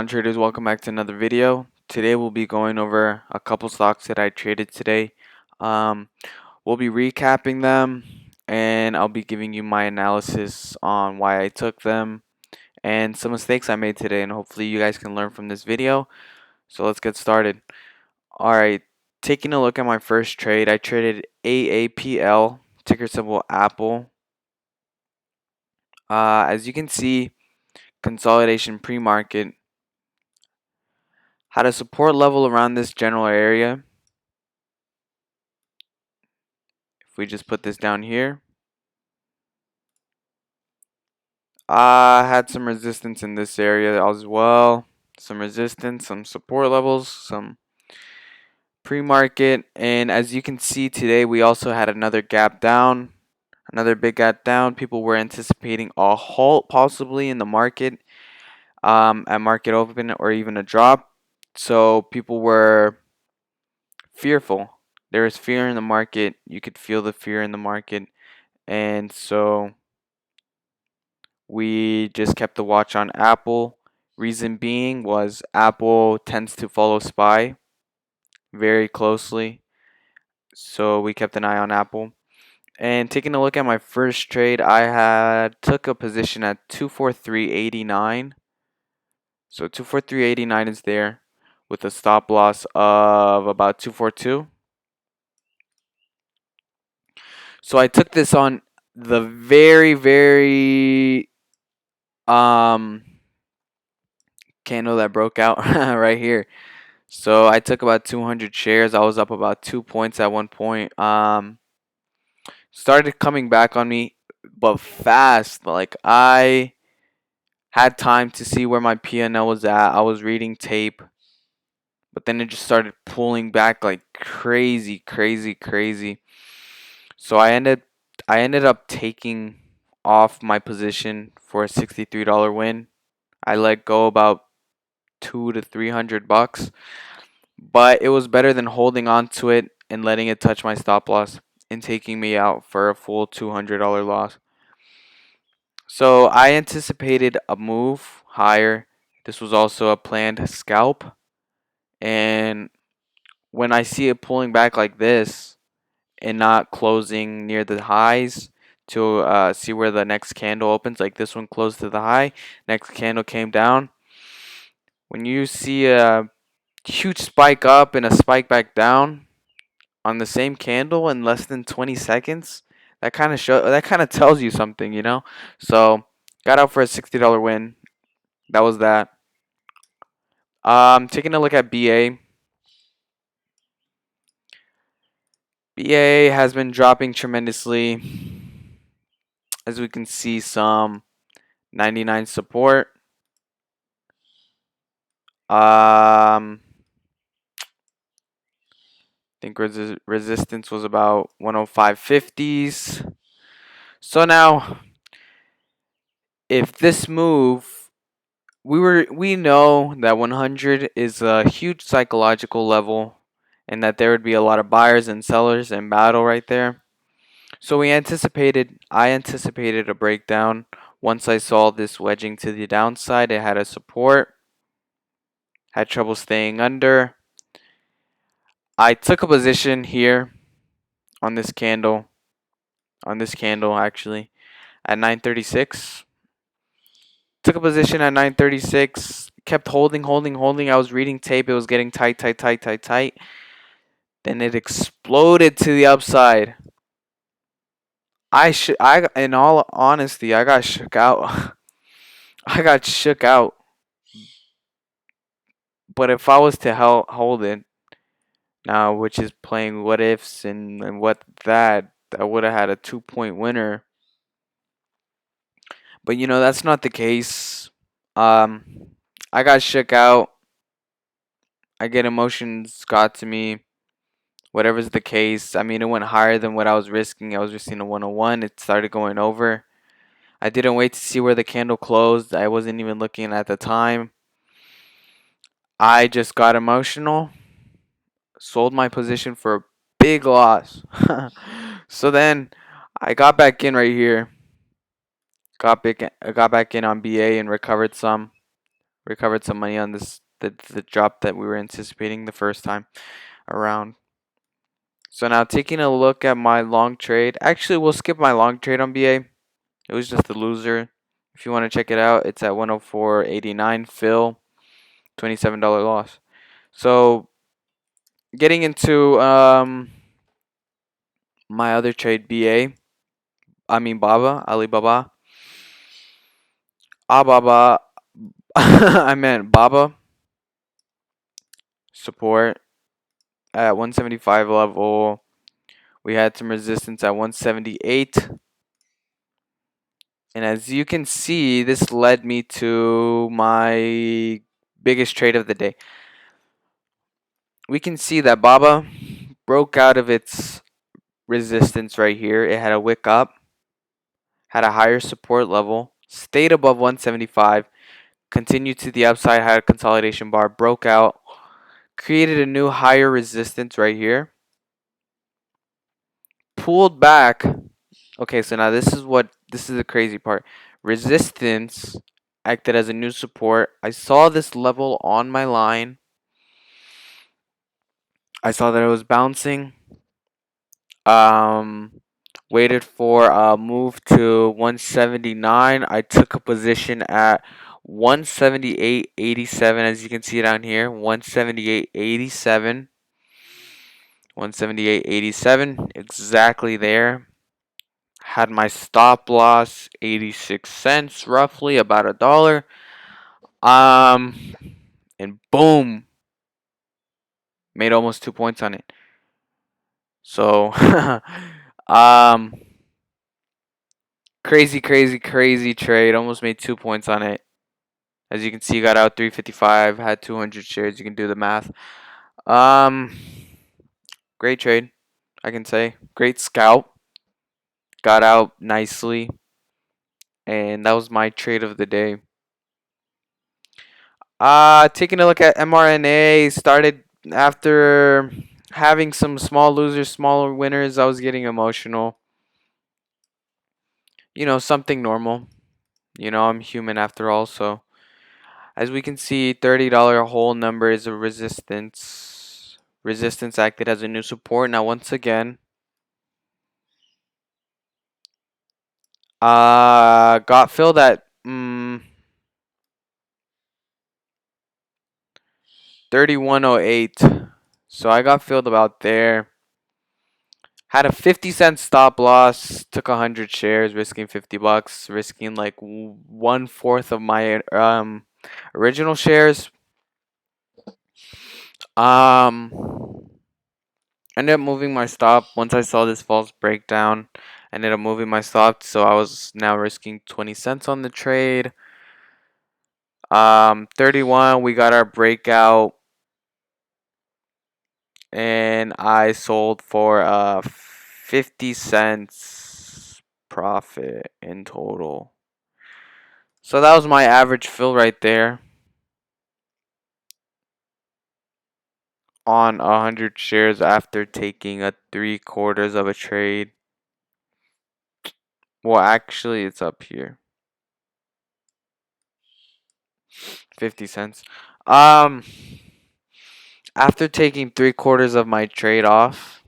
Traders, welcome back to another video. Today we'll be going over a couple stocks that I traded today. Um, we'll be recapping them and I'll be giving you my analysis on why I took them and some mistakes I made today, and hopefully you guys can learn from this video. So let's get started. Alright, taking a look at my first trade, I traded AAPL, ticker symbol Apple. As you can see, consolidation pre-market had a support level around this general area. If we just put this down here, I had some resistance in this area as well. Some resistance, some support levels, some pre-market, and as you can see today, we also had another gap down, another big gap down. People were anticipating a halt possibly in the market, at market open, or even a drop. So people were fearful. There was fear in the market. You could feel the fear in the market, and so we just kept the watch on Apple. Reason being was Apple tends to follow SPY very closely. So we kept an eye on Apple. And taking a look at my first trade, I had took a position at 243.89. So 243.89 is there with a stop loss of about 242. So I took this on the very candle that broke out right here. So I took about 200 shares. I was up about 2 points at one point. Started coming back on me, but fast. Like, I had time to see where my P&L was at. I was reading tape, but then it just started pulling back like crazy, crazy, crazy. So I ended up taking off my position for a $63 win. I let go about 200 to 300 bucks. But it was better than holding on to it and letting it touch my stop loss and taking me out for a full $200 loss. So I anticipated a move higher. This was also a planned scalp. And when I see it pulling back like this and not closing near the highs to see where the next candle opens, like this one closed to the high, next candle came down. When you see a huge spike up and a spike back down on the same candle in less than 20 seconds, that kind of tells you something, you know. So got out for a $60 win. That was that. Taking a look at BA. BA has been dropping tremendously. As we can see, some 99 support. I think resistance was about 105.50s. So now, if this move, we know that 100 is a huge psychological level, and that there would be a lot of buyers and sellers in battle right there. So I anticipated a breakdown. Once I saw this wedging to the downside, it had a support, had trouble staying under. I took a position here on this candle, actually, at 936. Took a position at 936, kept holding. I was reading tape. It was getting tight. Then it exploded to the upside. In all honesty, I got shook out. I got shook out. But if I was to hold it now, which is playing what ifs and what that, I would have had a 2-point winner. But that's not the case. I got shook out. I get emotions got to me. Whatever's the case. I mean, it went higher than what I was risking. I was risking a 101. It started going over. I didn't wait to see where the candle closed. I wasn't even looking at the time. I just got emotional. Sold my position for a big loss. So then I got back in right here. I got back in on BA and recovered some. recovered some money on the drop that we were anticipating the first time around. So now taking a look at my long trade. Actually, we'll skip my long trade on BA. It was just a loser. If you want to check it out, it's at 104.89 fill, $27 loss. So getting into my other trade BA, I mean Baba, Alibaba. Ababa I meant Baba support at 175 level. We had some resistance at 178. And as you can see, this led me to my biggest trade of the day. We can see that Baba broke out of its resistance right here. It had a wick up, had a higher support level, stayed above 175, continued to the upside, had a consolidation bar, broke out, created a new higher resistance right here, pulled back. Okay, so now this is the crazy part. Resistance acted as a new support. I saw this level on my line. I saw that it was bouncing. Um, Waited for a move to 179. I took a position at 178.87, as you can see down here. 178.87. 178.87, exactly there. Had my stop loss 86 cents, roughly about $1. Um, and boom, made almost 2 points on it. So, um, crazy trade. Almost made 2 points on it. As you can see, got out 355, had 200 shares. You can do the math. Um, Great trade, I can say. Great scout. Got out nicely, and that was my trade of the day. Taking a look at mRNA, started after having some small losers, smaller winners. I was getting emotional. Something normal. I'm human after all. So, as we can see, $30 whole number is a resistance. Resistance acted as a new support. Now, once again, got filled at 3108. So I got filled about there. Had a 50-cent stop loss. Took 100 shares, risking $50, risking like 1/4 of my original shares. Um, Ended up moving my stop once I saw this false breakdown. Ended up moving my stop, so I was now risking 20 cents on the trade. 31, we got our breakout, and I sold for 50 cents profit in total. So that was my average fill right there on 100 shares after taking a 3/4 of a trade. Well, actually, it's up here. 50 cents. Um, After taking 3/4 of my trade off,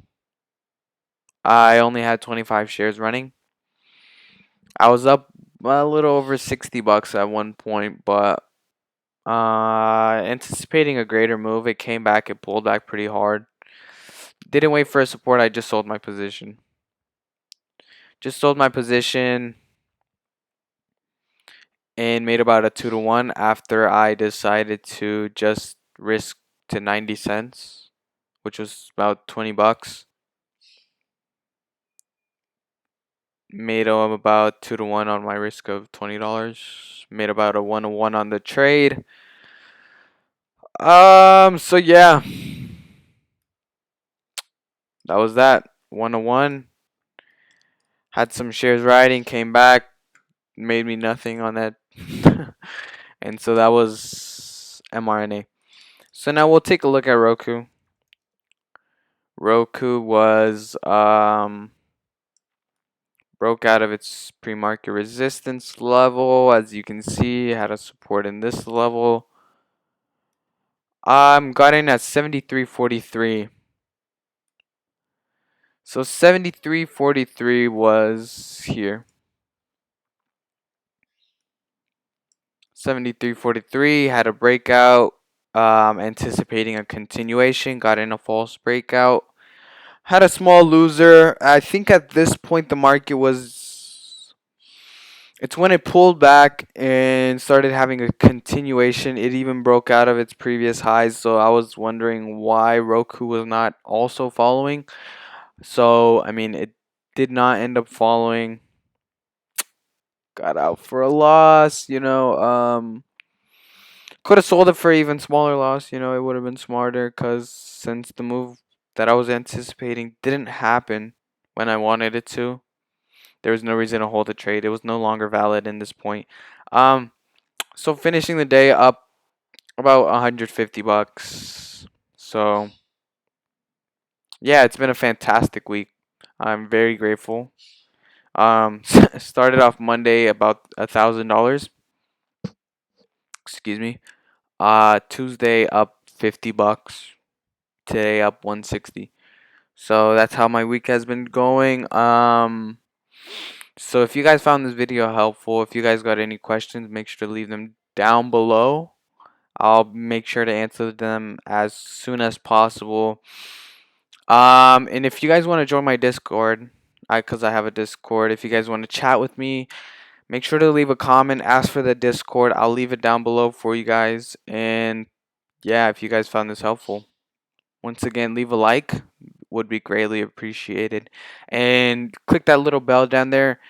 I only had 25 shares running. I was up a little over $60 at one point, but anticipating a greater move, it came back, it pulled back pretty hard. Didn't wait for a support, I just sold my position. And made about a 2-to-1 after I decided to just risk to 90 cents, which was about $20. Made about 2-to-1 on my risk of $20. Made about a 1-to-1 on the trade. So yeah, that was that. 1-to-1. Had some shares riding, came back, made me nothing on that. And so that was mRNA. So now we'll take a look at Roku. Roku was Broke out of its pre-market resistance level. As you can see, had a support in this level. Got in at 73.43. So 73.43 was here. 73.43 had a breakout. Anticipating a continuation. Got in a false breakout. Had a small loser. I think at this point the market was. It's when it pulled back and started having a continuation. It even broke out of its previous highs. So I was wondering why Roku was not also following. So, I mean, it did not end up following. Got out for a loss, could have sold it for even smaller loss, it would have been smarter because since the move that I was anticipating didn't happen when I wanted it to, there was no reason to hold the trade. It was no longer valid in this point. Um, so finishing the day up about 150 bucks. So yeah, it's been a fantastic week. I'm very grateful. Started off Monday about $1,000. Excuse me. Tuesday up 50 bucks. Today up 160. So that's how my week has been going. So if you guys found this video helpful, if you guys got any questions, make sure to leave them down below. I'll make sure to answer them as soon as possible. And if you guys want to join my Discord, cause I have a Discord. If you guys want to chat with me, make sure to leave a comment. Ask for the Discord. I'll leave it down below for you guys. And yeah, if you guys found this helpful, once again, leave a like. Would be greatly appreciated. And click that little bell down there.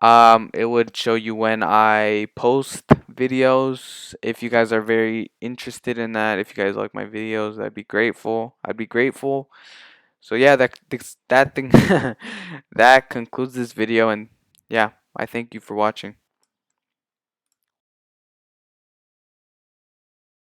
It would show you when I post videos. If you guys are very interested in that, if you guys like my videos, I'd be grateful. I'd be grateful. So yeah, that thing that concludes this video, and yeah, I thank you for watching.